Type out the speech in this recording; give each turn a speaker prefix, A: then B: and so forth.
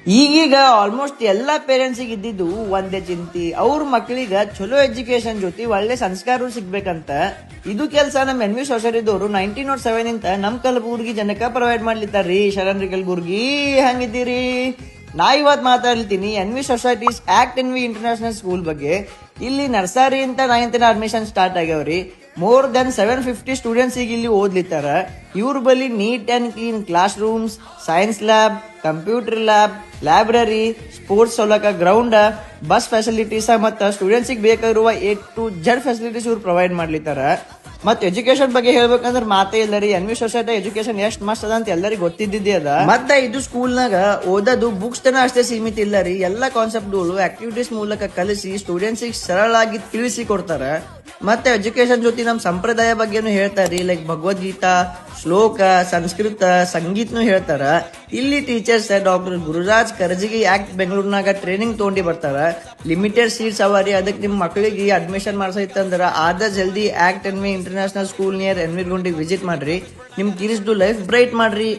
A: ಈಗೀಗ ಆಲ್ಮೋಸ್ಟ್ ಎಲ್ಲಾ ಪೇರೆಂಟ್ಸ್ ಇದ್ದಿದ್ದು ಒಂದೇ ಚಿಂತಿ, ಅವ್ರ ಮಕ್ಕಳಿಗ ಚಲೋ ಎಜುಕೇಶನ್ ಜೊತೆ ಒಳ್ಳೆ ಸಂಸ್ಕಾರ ಸಿಗ್ಬೇಕಂತ. ಇದು ಕೆಲಸ ನಮ್ ಎನ್ ವಿ ಸೊಸೈಟಿದವರು 1907 ಇಂತ ನಮ್ ಕಲಬುರ್ಗಿ ಜನಕ್ಕ ಪ್ರೊವೈಡ್ ಮಾಡ್ಲಿತ್ತಾರ್ರಿ. ಶರಣ್ರಿ ಕಲಬುರ್ಗಿ, ಹಂಗಿದ್ದೀರಿ? ನಾ ಇವತ್ ಮಾತಾಡ್ಲಿತೀನಿ N V societies act N V international school ಬಗ್ಗೆ. ಇಲ್ಲಿ ನರ್ಸರಿ ಅಂತ 9th ಅಡ್ಮಿಷನ್ ಸ್ಟಾರ್ಟ್ ಆಗ್ಯಾವ್ರಿ. ಮೋರ್ ದನ್ 750 ಸ್ಟೂಡೆಂಟ್ಸ್ ಈಗ ಇಲ್ಲಿ ಓದ್ಲಿತ್ತಾರ. ಇವ್ರ ಬಳಿ neat and clean classrooms, science lab, computer lab, library, sports ಸೌಲಭ್ಯ, ಗ್ರೌಂಡ್, ಬಸ್ ಫೆಸಿಲಿಟೀಸ್ ಮತ್ತ ಸ್ಟೂಡೆಂಟ್ಸ್ ಬೇಕಾಗಿರುವ A to Z ಫೆಸಿಲಿಟೀಸ್ ಇವ್ರು ಪ್ರೊವೈಡ್ ಮಾಡ್ಲಿತ್ತಾರ. ಮತ್ ಎಜುಕೇಶನ್ ಬಗ್ಗೆ ಹೇಳ್ಬೇಕಂದ್ರ ಮಾತೇ ಇಲ್ಲ ರೀ. ಎನ್ ವಿ ಸೊಸೈಟಿ ಎಜುಕೇಶನ್ ಎಷ್ಟ್ ಮಸ್ತ್ ಅದ ಅಂತ ಎಲ್ಲರಿಗೂ ಗೊತ್ತಿದ್ದಿದ್ದೇ ಅದ. ಮತ್ತೆ ಇದು ಸ್ಕೂಲ್ನಾಗ ಓದೋದು ಬುಕ್ಸ್ ತನ ಅಷ್ಟೇ ಸೀಮಿತ ಇಲ್ಲ ರೀ. ಎಲ್ಲಾ ಕಾನ್ಸೆಪ್ಟ್ಗಳು ಆಕ್ಟಿವಿಟೀಸ್ ಮೂಲಕ ಕಲಿಸಿ ಸ್ಟೂಡೆಂಟ್ಸ್ ಸರಳಾಗಿ ತಿಳಿಸಿ ಕೊಡ್ತಾರ. ಮತ್ತೆ ಎಜುಕೇಶನ್ ಜೊತೆ ನಮ್ ಸಂಪ್ರದಾಯ ಬಗ್ಗೆನು ಹೇಳ್ತಾರಿ. ಲೈಕ್ ಭಗವದ್ಗೀತಾ, ಶ್ಲೋಕ, ಸಂಸ್ಕೃತ, ಸಂಗೀತನು ಹೇಳ್ತಾರ. ಇಲ್ಲಿ teachers doctor Gururaj Karjigi at ಬೆಂಗಳೂರಿನಾಗ ಟ್ರೈನಿಂಗ್ ತಗೊಂಡಿ ಬರ್ತಾರ. ಲಿಮಿಟೆಡ್ ಸೀಟ್ಸ್ ಅವರಿ. ಅದಕ್ಕೆ ನಿಮ್ ಮಕ್ಕಳಿಗೆ ಅಡ್ಮಿಷನ್ ಮಾಡ್ಸೈತಂದ್ರ ಆದ ಜಲ್ದಿ at N V international school near ಎನ್ವಿಗುಂಡಿಗೆ ವಿಸಿಟ್ ಮಾಡ್ರಿ. ನಿಮ್ ಕಿರಿಸ್ದು ಲೈಫ್ ಬ್ರೈಟ್ ಮಾಡ್ರಿ.